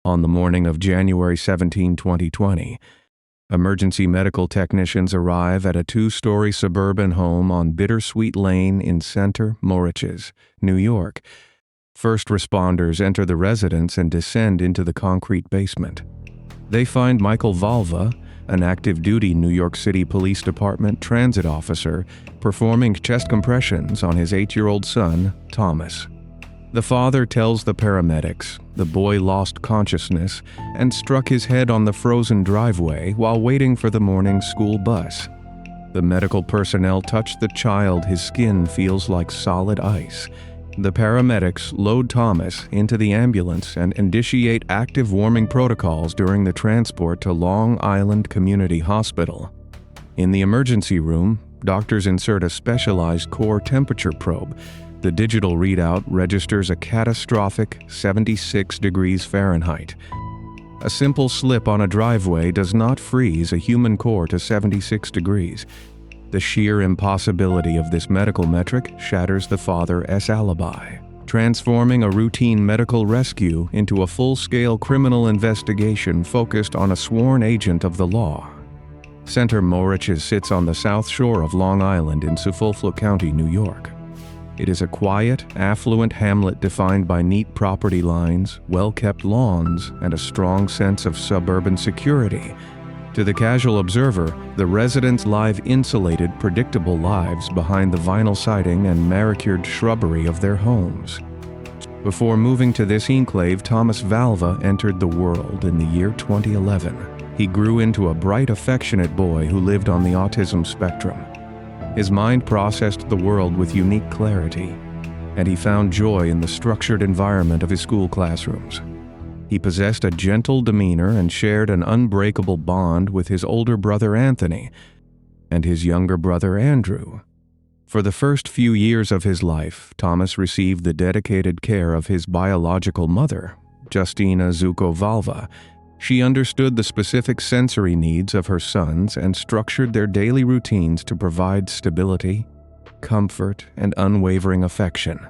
On the morning of January 17, 2020, emergency medical technicians arrive at a 2-story suburban home on Bittersweet Lane in Center Moriches, New York. First responders enter the residence and descend into the concrete basement. They find Michael Valva, an active-duty New York City Police Department transit officer, performing chest compressions on his 8-year-old son, Thomas. The father tells the paramedics the boy lost consciousness and struck his head on the frozen driveway while waiting for the morning school bus. The medical personnel touch the child. His skin feels like solid ice. The paramedics load Thomas into the ambulance and initiate active warming protocols during the transport to Long Island Community Hospital. In the emergency room, doctors insert a specialized core temperature probe. The digital readout registers a catastrophic 76 degrees Fahrenheit. A simple slip on a driveway does not freeze a human core to 76 degrees. The sheer impossibility of this medical metric shatters the father's alibi, transforming a routine medical rescue into a full-scale criminal investigation focused on a sworn agent of the law. Center Moriches sits on the south shore of Long Island in Suffolk County, New York. It is a quiet, affluent hamlet defined by neat property lines, well-kept lawns, and a strong sense of suburban security. To the casual observer, the residents live insulated, predictable lives behind the vinyl siding and manicured shrubbery of their homes. Before moving to this enclave, Thomas Valva entered the world in the year 2011. He grew into a bright, affectionate boy who lived on the autism spectrum. His mind processed the world with unique clarity, and he found joy in the structured environment of his school classrooms. He possessed a gentle demeanor and shared an unbreakable bond with his older brother Anthony and his younger brother Andrew. For the first few years of his life, Thomas received the dedicated care of his biological mother, Justina Zuko Valva. She understood the specific sensory needs of her sons and structured their daily routines to provide stability, comfort, and unwavering affection.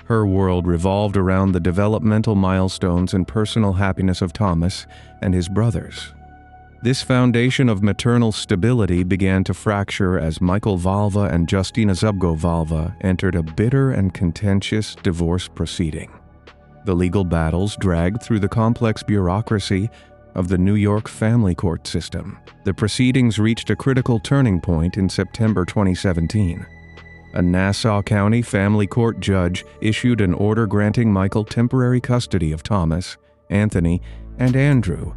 Her world revolved around the developmental milestones and personal happiness of Thomas and his brothers. This foundation of maternal stability began to fracture as Michael Valva and Justina Zuko Valva entered a bitter and contentious divorce proceeding. The legal battles dragged through the complex bureaucracy of the New York family court system. The proceedings reached a critical turning point in September 2017. A Nassau County family court judge issued an order granting Michael temporary custody of Thomas, Anthony, and Andrew.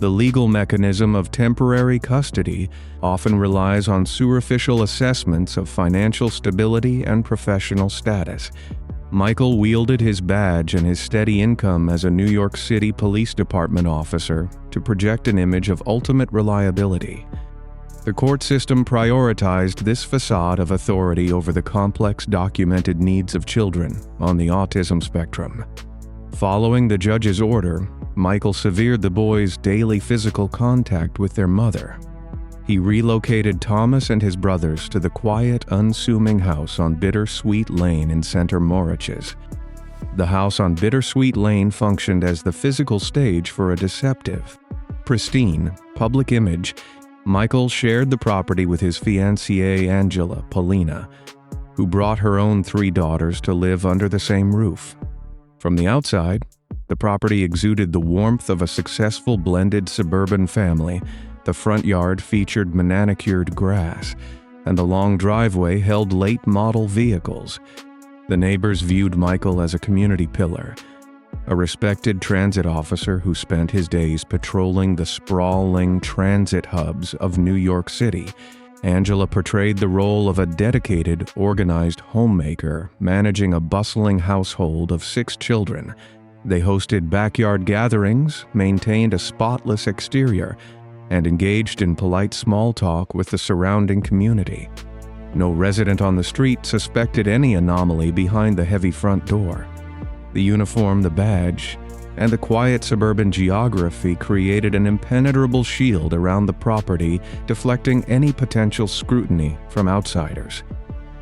The legal mechanism of temporary custody often relies on superficial assessments of financial stability and professional status. Michael wielded his badge and his steady income as a New York City Police Department officer to project an image of ultimate reliability. The court system prioritized this facade of authority over the complex documented needs of children on the autism spectrum. Following the judge's order, Michael severed the boys' daily physical contact with their mother. He relocated Thomas and his brothers to the quiet, unassuming house on Bittersweet Lane in Center Moriches. The house on Bittersweet Lane functioned as the physical stage for a deceptive, pristine, public image. Michael shared the property with his fiancée Angela Polina, who brought her own 3 daughters to live under the same roof. From the outside, the property exuded the warmth of a successful blended suburban family. The front yard featured manicured grass, and the long driveway held late model vehicles. The neighbors viewed Michael as a community pillar, a respected transit officer who spent his days patrolling the sprawling transit hubs of New York City. Angela portrayed the role of a dedicated, organized homemaker managing a bustling household of 6 children. They hosted backyard gatherings, maintained a spotless exterior, and engaged in polite small talk with the surrounding community. No resident on the street suspected any anomaly behind the heavy front door. The uniform, the badge, and the quiet suburban geography created an impenetrable shield around the property, deflecting any potential scrutiny from outsiders.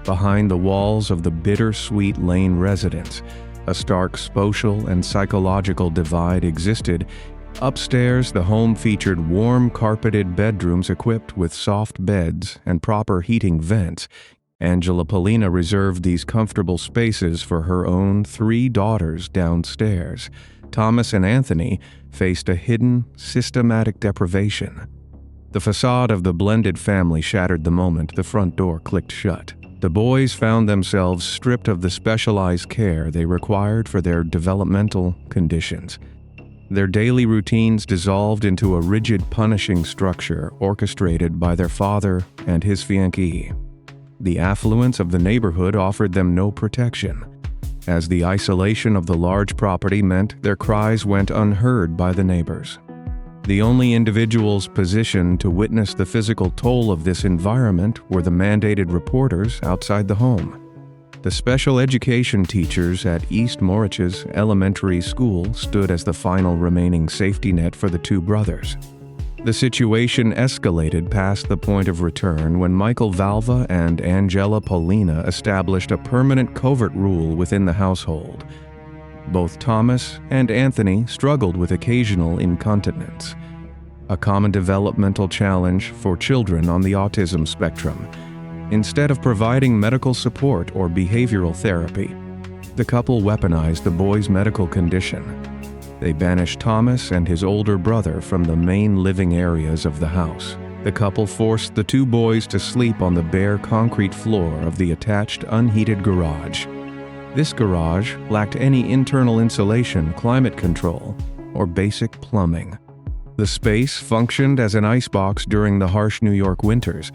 Behind the walls of the Bittersweet Lane residence, A stark social and psychological divide existed. Upstairs, the home featured warm, carpeted bedrooms equipped with soft beds and proper heating vents. Angela Polina reserved these comfortable spaces for her own 3 daughters downstairs. Thomas and Anthony faced a hidden, systematic deprivation. The facade of the blended family shattered the moment the front door clicked shut. The boys found themselves stripped of the specialized care they required for their developmental conditions. Their daily routines dissolved into a rigid, punishing structure orchestrated by their father and his fiancée. The affluence of the neighborhood offered them no protection, as the isolation of the large property meant their cries went unheard by the neighbors. The only individuals positioned to witness the physical toll of this environment were the mandated reporters outside the home. The special education teachers at East Moriches Elementary School stood as the final remaining safety net for the 2 brothers. The situation escalated past the point of return when Michael Valva and Angela Polina established a permanent covert rule within the household. Both Thomas and Anthony struggled with occasional incontinence, a common developmental challenge for children on the autism spectrum. Instead of providing medical support or behavioral therapy, the couple weaponized the boy's medical condition. They banished Thomas and his older brother from the main living areas of the house. The couple forced the 2 boys to sleep on the bare concrete floor of the attached unheated garage. This garage lacked any internal insulation, climate control, or basic plumbing. The space functioned as an icebox during the harsh New York winters.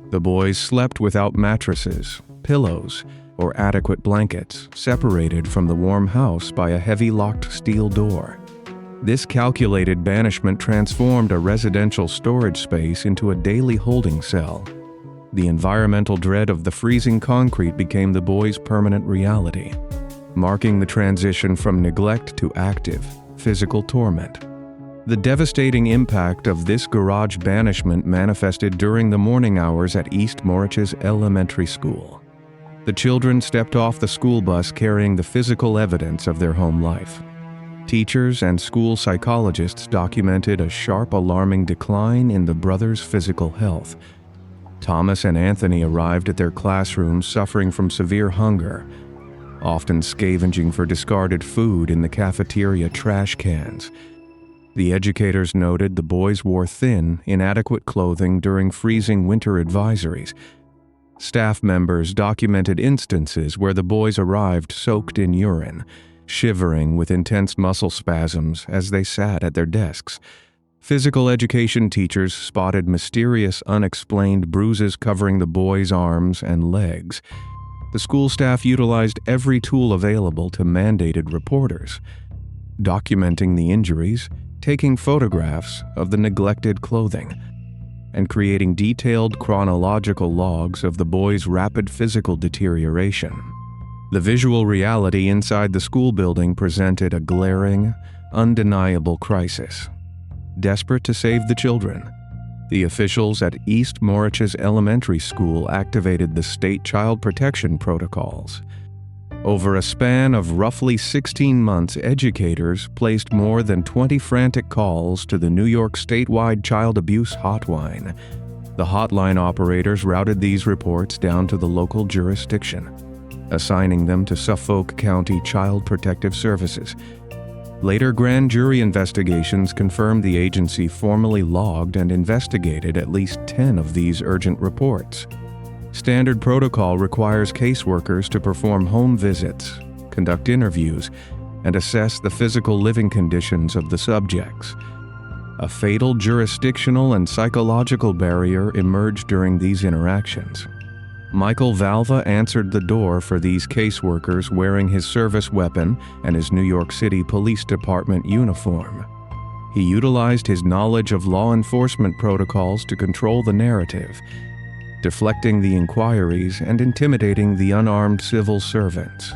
The boys slept without mattresses, pillows, or adequate blankets, separated from the warm house by a heavy locked steel door. This calculated banishment transformed a residential storage space into a daily holding cell. The environmental dread of the freezing concrete became the boys' permanent reality, marking the transition from neglect to active, physical torment. The devastating impact of this garage banishment manifested during the morning hours at East Moriches Elementary School. The children stepped off the school bus carrying the physical evidence of their home life. Teachers and school psychologists documented a sharp, alarming decline in the brothers' physical health. Thomas and Anthony arrived at their classrooms suffering from severe hunger, often scavenging for discarded food in the cafeteria trash cans. The educators noted the boys wore thin, inadequate clothing during freezing winter advisories. Staff members documented instances where the boys arrived soaked in urine, shivering with intense muscle spasms as they sat at their desks. Physical education teachers spotted mysterious, unexplained bruises covering the boys' arms and legs. The school staff utilized every tool available to mandated reporters, documenting the injuries, taking photographs of the neglected clothing, and creating detailed chronological logs of the boys' rapid physical deterioration. The visual reality inside the school building presented a glaring, undeniable crisis. Desperate to save the children, the officials at East Moriches Elementary School activated the state child protection protocols. Over a span of roughly 16 months, educators placed more than 20 frantic calls to the New York statewide child abuse hotline. The hotline operators routed these reports down to the local jurisdiction, assigning them to Suffolk County Child Protective Services. Later grand jury investigations confirmed the agency formally logged and investigated at least 10 of these urgent reports. Standard protocol requires caseworkers to perform home visits, conduct interviews, and assess the physical living conditions of the subjects. A fatal jurisdictional and psychological barrier emerged during these interactions. Michael Valva answered the door for these caseworkers wearing his service weapon and his New York City Police Department uniform. He utilized his knowledge of law enforcement protocols to control the narrative, deflecting the inquiries and intimidating the unarmed civil servants.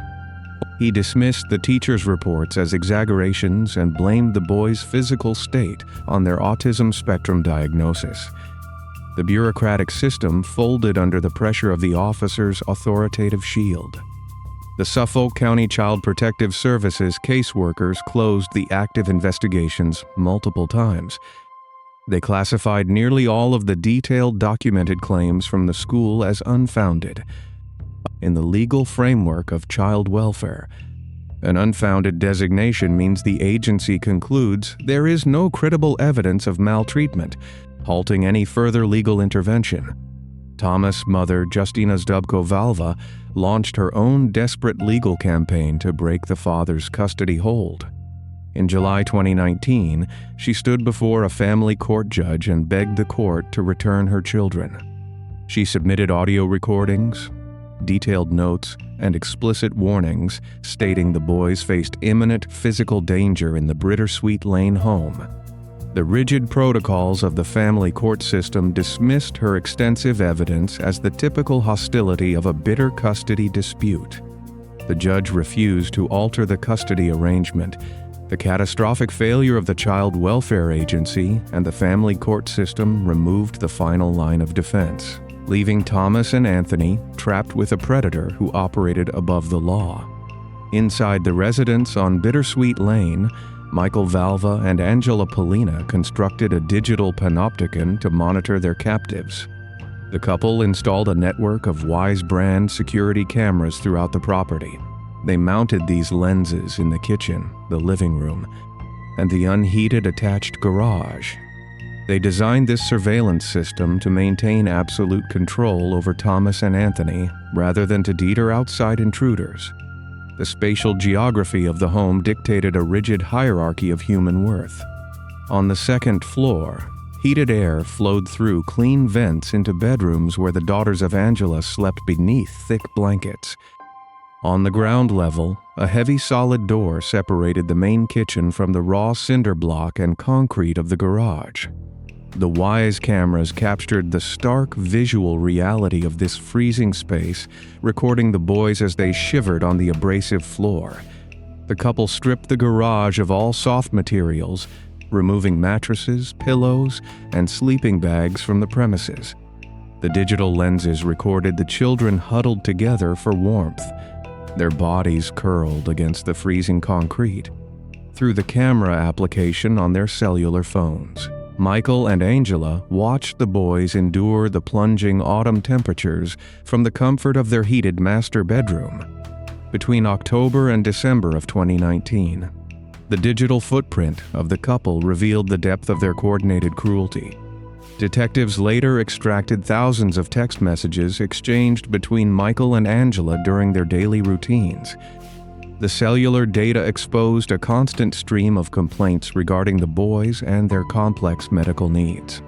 He dismissed the teachers' reports as exaggerations and blamed the boys' physical state on their autism spectrum diagnosis. The bureaucratic system folded under the pressure of the officer's authoritative shield. The Suffolk County Child Protective Services caseworkers closed the active investigations multiple times. They classified nearly all of the detailed documented claims from the school as unfounded. In the legal framework of child welfare, an unfounded designation means the agency concludes there is no credible evidence of maltreatment, halting any further legal intervention. Thomas' mother, Justina Zdubko-Valva, launched her own desperate legal campaign to break the father's custody hold. In July 2019, she stood before a family court judge and begged the court to return her children. She submitted audio recordings, detailed notes, and explicit warnings stating the boys faced imminent physical danger in the Bittersweet Lane home. The rigid protocols of the family court system dismissed her extensive evidence as the typical hostility of a bitter custody dispute. The judge refused to alter the custody arrangement. The catastrophic failure of the Child Welfare Agency and the family court system removed the final line of defense, leaving Thomas and Anthony trapped with a predator who operated above the law. Inside the residence on Bittersweet Lane, Michael Valva and Angela Polina constructed a digital panopticon to monitor their captives. The couple installed a network of Wise brand security cameras throughout the property. They mounted these lenses in the kitchen, the living room, and the unheated attached garage. They designed this surveillance system to maintain absolute control over Thomas and Anthony rather than to deter outside intruders. The spatial geography of the home dictated a rigid hierarchy of human worth. On the second floor, heated air flowed through clean vents into bedrooms where the daughters of Angela slept beneath thick blankets. On the ground level, a heavy solid door separated the main kitchen from the raw cinder block and concrete of the garage. The Wise cameras captured the stark visual reality of this freezing space, recording the boys as they shivered on the abrasive floor. The couple stripped the garage of all soft materials, removing mattresses, pillows, and sleeping bags from the premises. The digital lenses recorded the children huddled together for warmth, their bodies curled against the freezing concrete, through the camera application on their cellular phones. Michael and Angela watched the boys endure the plunging autumn temperatures from the comfort of their heated master bedroom. Between October and December of 2019, the digital footprint of the couple revealed the depth of their coordinated cruelty. Detectives later extracted thousands of text messages exchanged between Michael and Angela during their daily routines. The cellular data exposed a constant stream of complaints regarding the boys and their complex medical needs.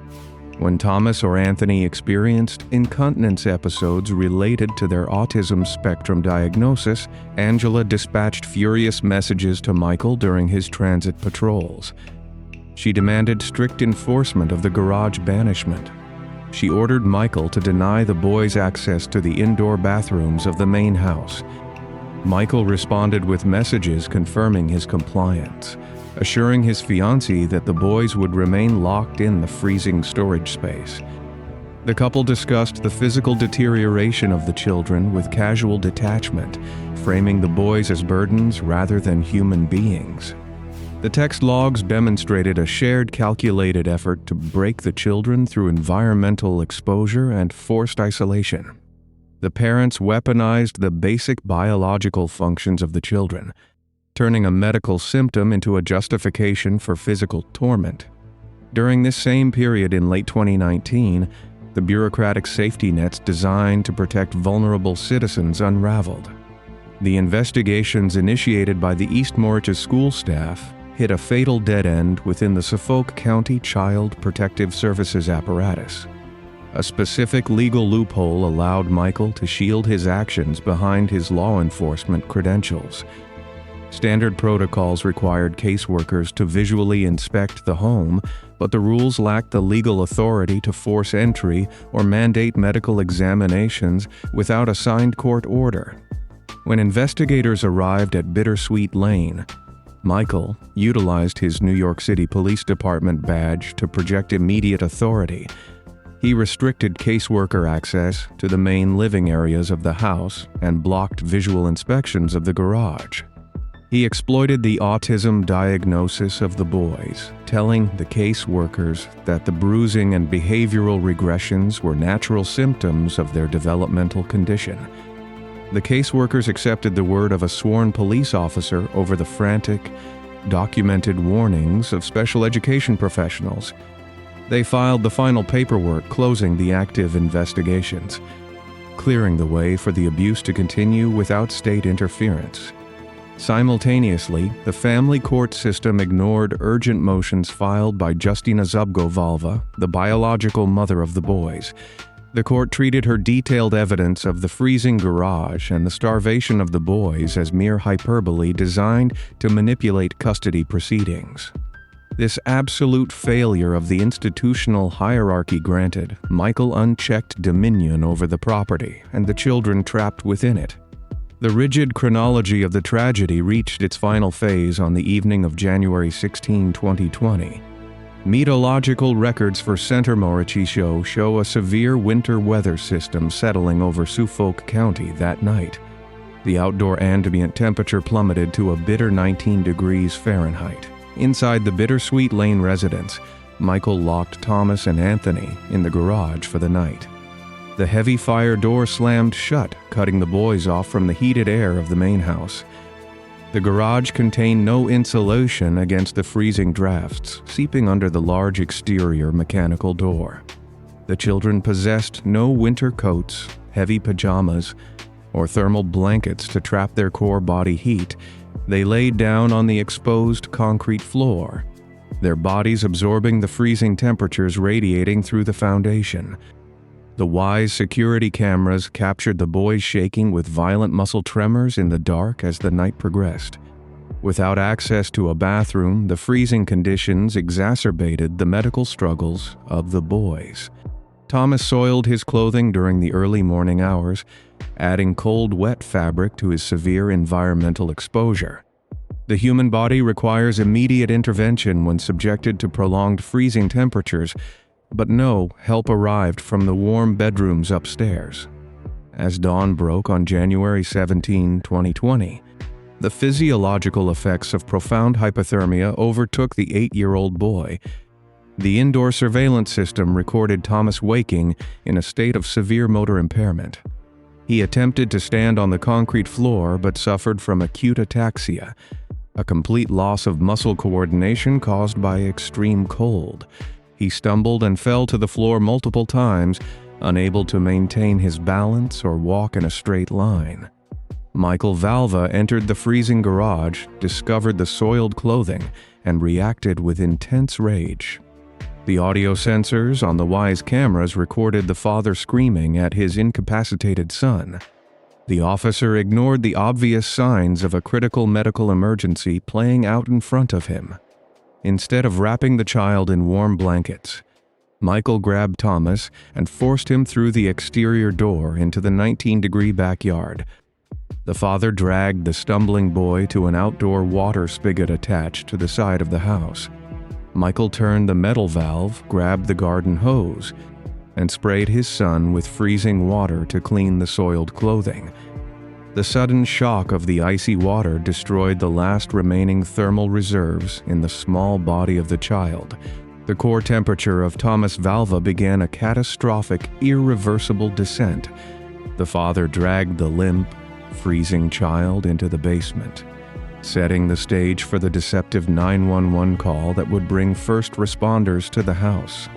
When Thomas or Anthony experienced incontinence episodes related to their autism spectrum diagnosis, Angela dispatched furious messages to Michael during his transit patrols. She demanded strict enforcement of the garage banishment. She ordered Michael to deny the boys access to the indoor bathrooms of the main house. Michael responded with messages confirming his compliance, assuring his fiancée that the boys would remain locked in the freezing storage space. The couple discussed the physical deterioration of the children with casual detachment, framing the boys as burdens rather than human beings. The text logs demonstrated a shared calculated effort to break the children through environmental exposure and forced isolation. The parents weaponized the basic biological functions of the children, turning a medical symptom into a justification for physical torment. During this same period in late 2019, the bureaucratic safety nets designed to protect vulnerable citizens unraveled. The investigations initiated by the East Moriches school staff hit a fatal dead end within the Suffolk County Child Protective Services apparatus. A specific legal loophole allowed Michael to shield his actions behind his law enforcement credentials. Standard protocols required caseworkers to visually inspect the home, but the rules lacked the legal authority to force entry or mandate medical examinations without a signed court order. When investigators arrived at Bittersweet Lane, Michael utilized his New York City Police Department badge to project immediate authority. He restricted caseworker access to the main living areas of the house and blocked visual inspections of the garage. He exploited the autism diagnosis of the boys, telling the caseworkers that the bruising and behavioral regressions were natural symptoms of their developmental condition. The caseworkers accepted the word of a sworn police officer over the frantic, documented warnings of special education professionals. They filed the final paperwork closing the active investigations, clearing the way for the abuse to continue without state interference. Simultaneously, the family court system ignored urgent motions filed by Justina Zubko-Valva, the biological mother of the boys. The court treated her detailed evidence of the freezing garage and the starvation of the boys as mere hyperbole designed to manipulate custody proceedings. This absolute failure of the institutional hierarchy granted Michael unchecked dominion over the property and the children trapped within it. The rigid chronology of the tragedy reached its final phase on the evening of January 16, 2020. Meteorological records for Center Mauricio show a severe winter weather system settling over Suffolk County that night. The outdoor ambient temperature plummeted to a bitter 19 degrees Fahrenheit. Inside the Bittersweet Lane residence, Michael locked Thomas and Anthony in the garage for the night. The heavy fire door slammed shut, cutting the boys off from the heated air of the main house. The garage contained no insulation against the freezing drafts seeping under the large exterior mechanical door. The children possessed no winter coats, heavy pajamas, or thermal blankets to trap their core body heat. They laid down on the exposed concrete floor, their bodies absorbing the freezing temperatures radiating through the foundation. The Wise security cameras captured the boys shaking with violent muscle tremors in the dark as the night progressed. Without access to a bathroom, the freezing conditions exacerbated the medical struggles of the boys. Thomas soiled his clothing during the early morning hours, adding cold, wet fabric to his severe environmental exposure. The human body requires immediate intervention when subjected to prolonged freezing temperatures, but no help arrived from the warm bedrooms upstairs. As dawn broke on January 17, 2020, the physiological effects of profound hypothermia overtook the 8-year-old boy. The indoor surveillance system recorded Thomas waking in a state of severe motor impairment. He attempted to stand on the concrete floor but suffered from acute ataxia, a complete loss of muscle coordination caused by extreme cold. He stumbled and fell to the floor multiple times, unable to maintain his balance or walk in a straight line. Michael Valva entered the freezing garage, discovered the soiled clothing, and reacted with intense rage. The audio sensors on the Wise cameras recorded the father screaming at his incapacitated son. The officer ignored the obvious signs of a critical medical emergency playing out in front of him. Instead of wrapping the child in warm blankets, Michael grabbed Thomas and forced him through the exterior door into the 19-degree backyard. The father dragged the stumbling boy to an outdoor water spigot attached to the side of the house. Michael turned the metal valve, grabbed the garden hose, and sprayed his son with freezing water to clean the soiled clothing. The sudden shock of the icy water destroyed the last remaining thermal reserves in the small body of the child. The core temperature of Thomas Valva began a catastrophic, irreversible descent. The father dragged the limp, freezing child into the basement, setting the stage for the deceptive 911 call that would bring first responders to the house.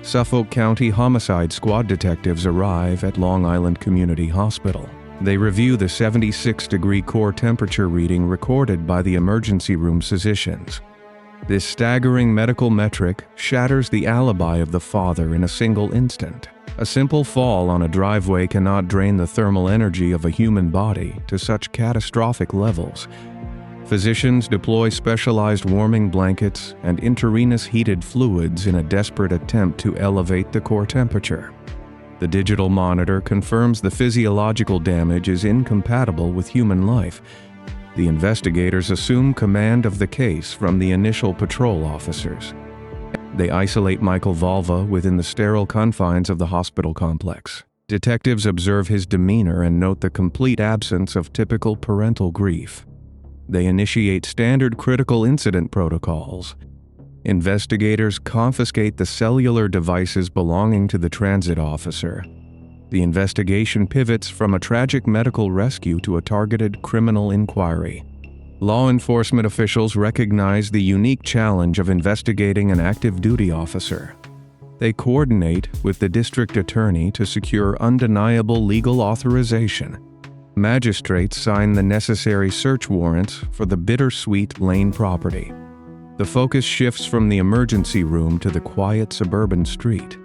Suffolk County Homicide Squad detectives arrive at Long Island Community Hospital. They review the 76-degree core temperature reading recorded by the emergency room physicians. This staggering medical metric shatters the alibi of the father in a single instant. A simple fall on a driveway cannot drain the thermal energy of a human body to such catastrophic levels. Physicians deploy specialized warming blankets and intravenous heated fluids in a desperate attempt to elevate the core temperature. The digital monitor confirms the physiological damage is incompatible with human life. The investigators assume command of the case from the initial patrol officers. They isolate Michael Valva within the sterile confines of the hospital complex. Detectives observe his demeanor and note the complete absence of typical parental grief. They initiate standard critical incident protocols. Investigators confiscate the cellular devices belonging to the transit officer. The investigation pivots from a tragic medical rescue to a targeted criminal inquiry. Law enforcement officials recognize the unique challenge of investigating an active duty officer. They coordinate with the district attorney to secure undeniable legal authorization. Magistrates sign the necessary search warrants for the Bittersweet Lane property. The focus shifts from the emergency room to the quiet suburban street.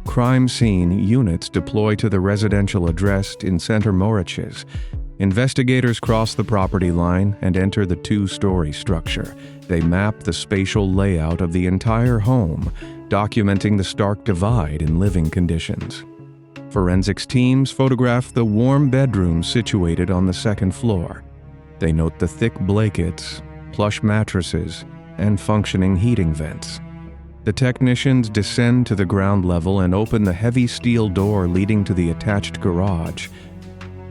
Crime scene units deploy to the residential address in Center Moriches. Investigators cross the property line and enter the two-story structure. They map the spatial layout of the entire home, documenting the stark divide in living conditions. Forensics teams photograph the warm bedrooms situated on the second floor. They note the thick blankets, plush mattresses, and functioning heating vents. The technicians descend to the ground level and open the heavy steel door leading to the attached garage.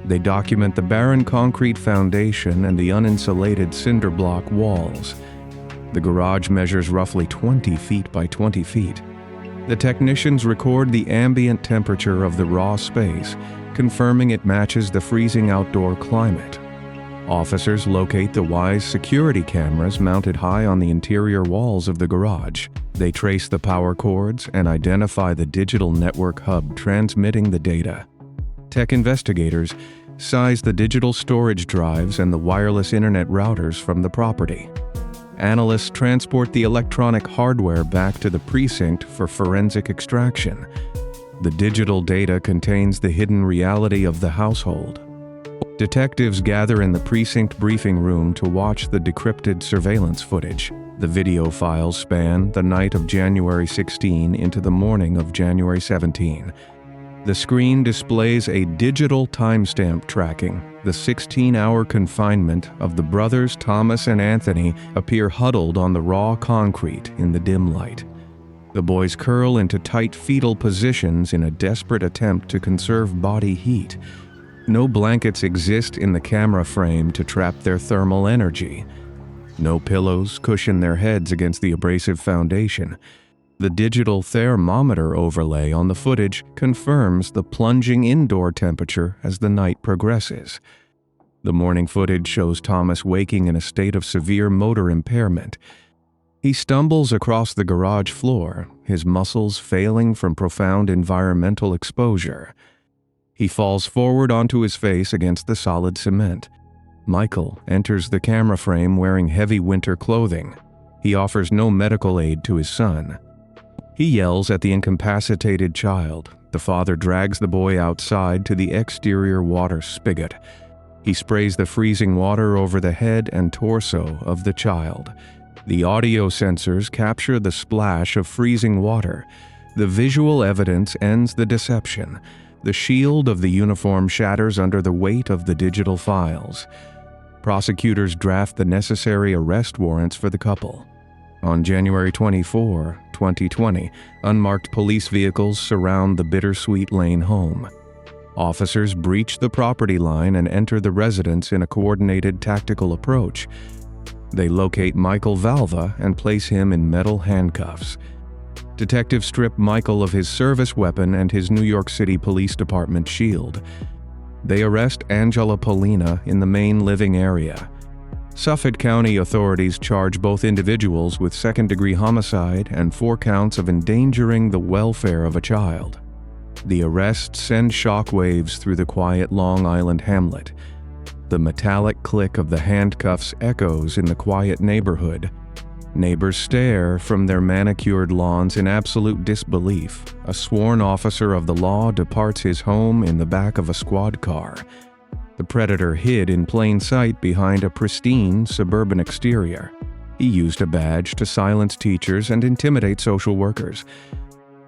They document the barren concrete foundation and the uninsulated cinder block walls. The garage measures roughly 20 feet by 20 feet. The technicians record the ambient temperature of the raw space, confirming it matches the freezing outdoor climate. Officers locate the Wyze security cameras mounted high on the interior walls of the garage. They trace the power cords and identify the digital network hub transmitting the data. Tech investigators size the digital storage drives and the wireless internet routers from the property. Analysts transport the electronic hardware back to the precinct for forensic extraction. The digital data contains the hidden reality of the household. Detectives gather in the precinct briefing room to watch the decrypted surveillance footage. The video files span the night of January 16 into the morning of January 17. The screen displays a digital timestamp tracking. The 16-hour confinement of the brothers Thomas and Anthony appear huddled on the raw concrete in the dim light. The boys curl into tight fetal positions in a desperate attempt to conserve body heat. No blankets exist in the camera frame to trap their thermal energy. No pillows cushion their heads against the abrasive foundation. The digital thermometer overlay on the footage confirms the plunging indoor temperature as the night progresses. The morning footage shows Thomas waking in a state of severe motor impairment. He stumbles across the garage floor, his muscles failing from profound environmental exposure. He falls forward onto his face against the solid cement. Michael enters the camera frame wearing heavy winter clothing. He offers no medical aid to his son. He yells at the incapacitated child. The father drags the boy outside to the exterior water spigot. He sprays the freezing water over the head and torso of the child. The audio sensors capture the splash of freezing water. The visual evidence ends the deception. The shield of the uniform shatters under the weight of the digital files. Prosecutors draft the necessary arrest warrants for the couple. On January 24, 2020, unmarked police vehicles surround the Bittersweet Lane home. Officers breach the property line and enter the residence in a coordinated tactical approach. They locate Michael Valva and place him in metal handcuffs. Detectives strip Michael of his service weapon and his New York City Police Department shield. They arrest Angela Polina in the main living area. Suffolk County authorities charge both individuals with second-degree homicide and 4 counts of endangering the welfare of a child. The arrests send shockwaves through the quiet Long Island hamlet. The metallic click of the handcuffs echoes in the quiet neighborhood. Neighbors stare from their manicured lawns in absolute disbelief. A sworn officer of the law departs his home in the back of a squad car. The predator hid in plain sight behind a pristine suburban exterior. He used a badge to silence teachers and intimidate social workers.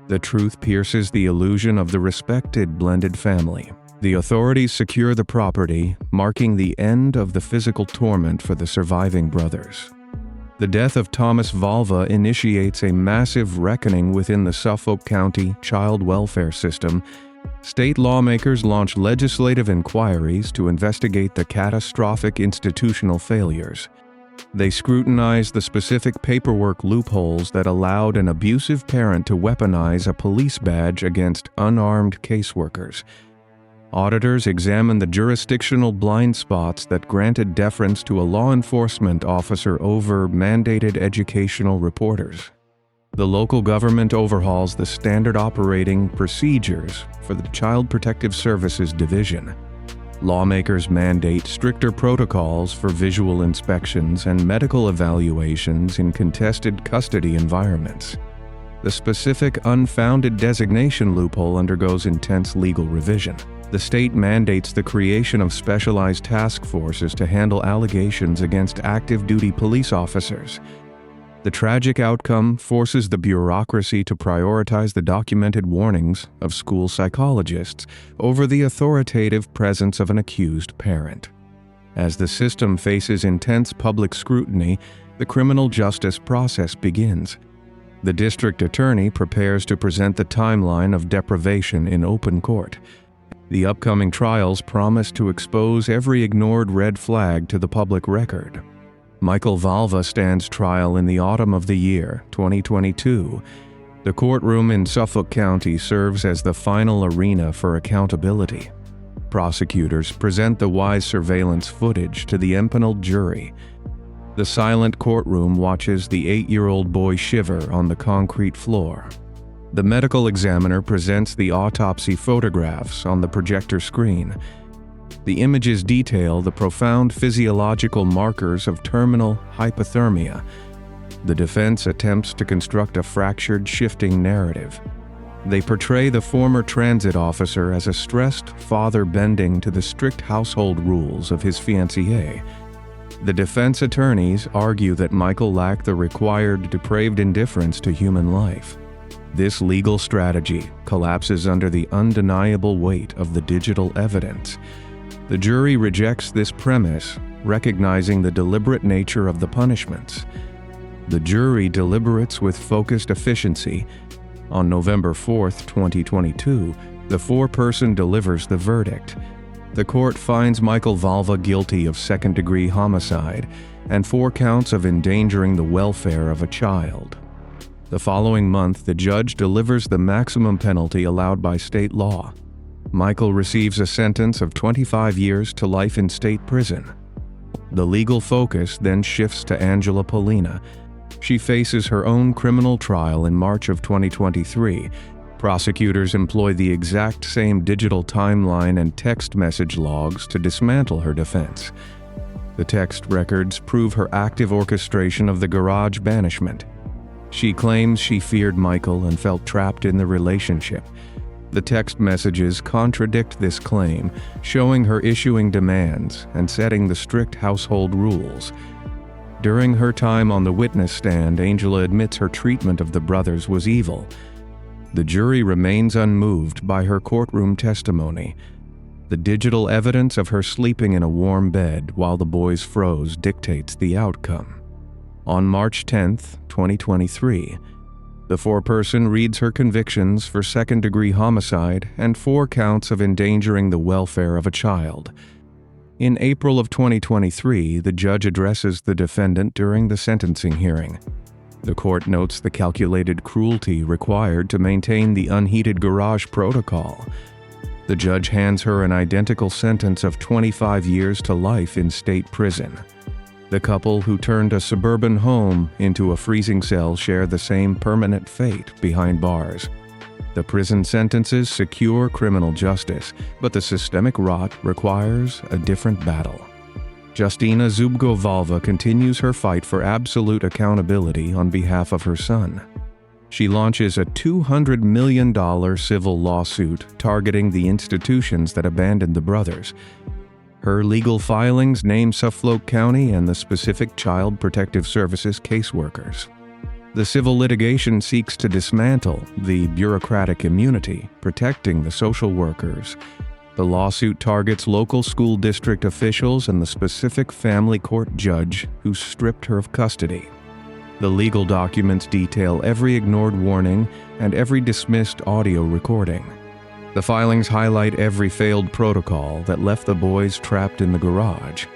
The truth pierces the illusion of the respected blended family. The authorities secure the property, marking the end of the physical torment for the surviving brothers. The death of Thomas Valva initiates a massive reckoning within the Suffolk County child welfare system. State lawmakers launch legislative inquiries to investigate the catastrophic institutional failures. They scrutinize the specific paperwork loopholes that allowed an abusive parent to weaponize a police badge against unarmed caseworkers. Auditors examine the jurisdictional blind spots that granted deference to a law enforcement officer over mandated educational reporters. The local government overhauls the standard operating procedures for the Child Protective Services Division. Lawmakers mandate stricter protocols for visual inspections and medical evaluations in contested custody environments. The specific unfounded designation loophole undergoes intense legal revision. The state mandates the creation of specialized task forces to handle allegations against active duty police officers. The tragic outcome forces the bureaucracy to prioritize the documented warnings of school psychologists over the authoritative presence of an accused parent. As the system faces intense public scrutiny, the criminal justice process begins. The district attorney prepares to present the timeline of deprivation in open court. The upcoming trials promise to expose every ignored red flag to the public record. Michael Valva stands trial in the autumn of the year 2022. The courtroom in Suffolk County serves as the final arena for accountability. Prosecutors present the Wise surveillance footage to the empaneled jury. The silent courtroom watches the 8-year-old boy shiver on the concrete floor. The medical examiner presents the autopsy photographs on the projector screen. The images detail the profound physiological markers of terminal hypothermia. The defense attempts to construct a fractured, shifting narrative. They portray the former transit officer as a stressed father bending to the strict household rules of his fiancée. The defense attorneys argue that Michael lacked the required depraved indifference to human life. This legal strategy collapses under the undeniable weight of the digital evidence. The jury rejects this premise, recognizing the deliberate nature of the punishments. The jury deliberates with focused efficiency. On November 4, 2022, the four-person delivers the verdict. The court finds Michael Valva guilty of second-degree homicide and 4 counts of endangering the welfare of a child. The following month, the judge delivers the maximum penalty allowed by state law. Michael receives a sentence of 25 years to life in state prison. The legal focus then shifts to Angela Pollina. She faces her own criminal trial in March of 2023. Prosecutors employ the exact same digital timeline and text message logs to dismantle her defense. The text records prove her active orchestration of the garage banishment. She claims she feared Michael and felt trapped in the relationship. The text messages contradict this claim, showing her issuing demands and setting the strict household rules. During her time on the witness stand, Angela admits her treatment of the brothers was evil. The jury remains unmoved by her courtroom testimony. The digital evidence of her sleeping in a warm bed while the boys froze dictates the outcome. On March 10, 2023, the foreperson reads her convictions for second-degree homicide and 4 counts of endangering the welfare of a child. In April of 2023, the judge addresses the defendant during the sentencing hearing. The court notes the calculated cruelty required to maintain the unheated garage protocol. The judge hands her an identical sentence of 25 years to life in state prison. The couple who turned a suburban home into a freezing cell share the same permanent fate behind bars. The prison sentences secure criminal justice, but the systemic rot requires a different battle. Justina Zubko Valva continues her fight for absolute accountability on behalf of her son. She launches a $200 million civil lawsuit targeting the institutions that abandoned the brothers. Her legal filings name Suffolk County and the specific Child Protective Services caseworkers. The civil litigation seeks to dismantle the bureaucratic immunity protecting the social workers. The lawsuit targets local school district officials and the specific family court judge who stripped her of custody. The legal documents detail every ignored warning and every dismissed audio recording. The filings highlight every failed protocol that left the boys trapped in the garage.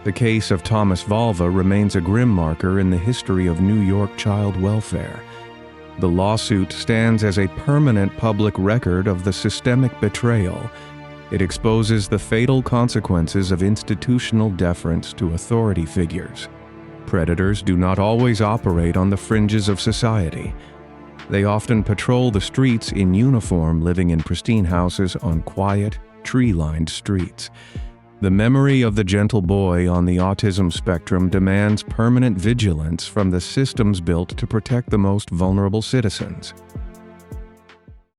The case of Thomas Valva remains a grim marker in the history of New York child welfare. The lawsuit stands as a permanent public record of the systemic betrayal. It exposes the fatal consequences of institutional deference to authority figures. Predators do not always operate on the fringes of society. They often patrol the streets in uniform, living in pristine houses on quiet, tree-lined streets. The memory of the gentle boy on the autism spectrum demands permanent vigilance from the systems built to protect the most vulnerable citizens.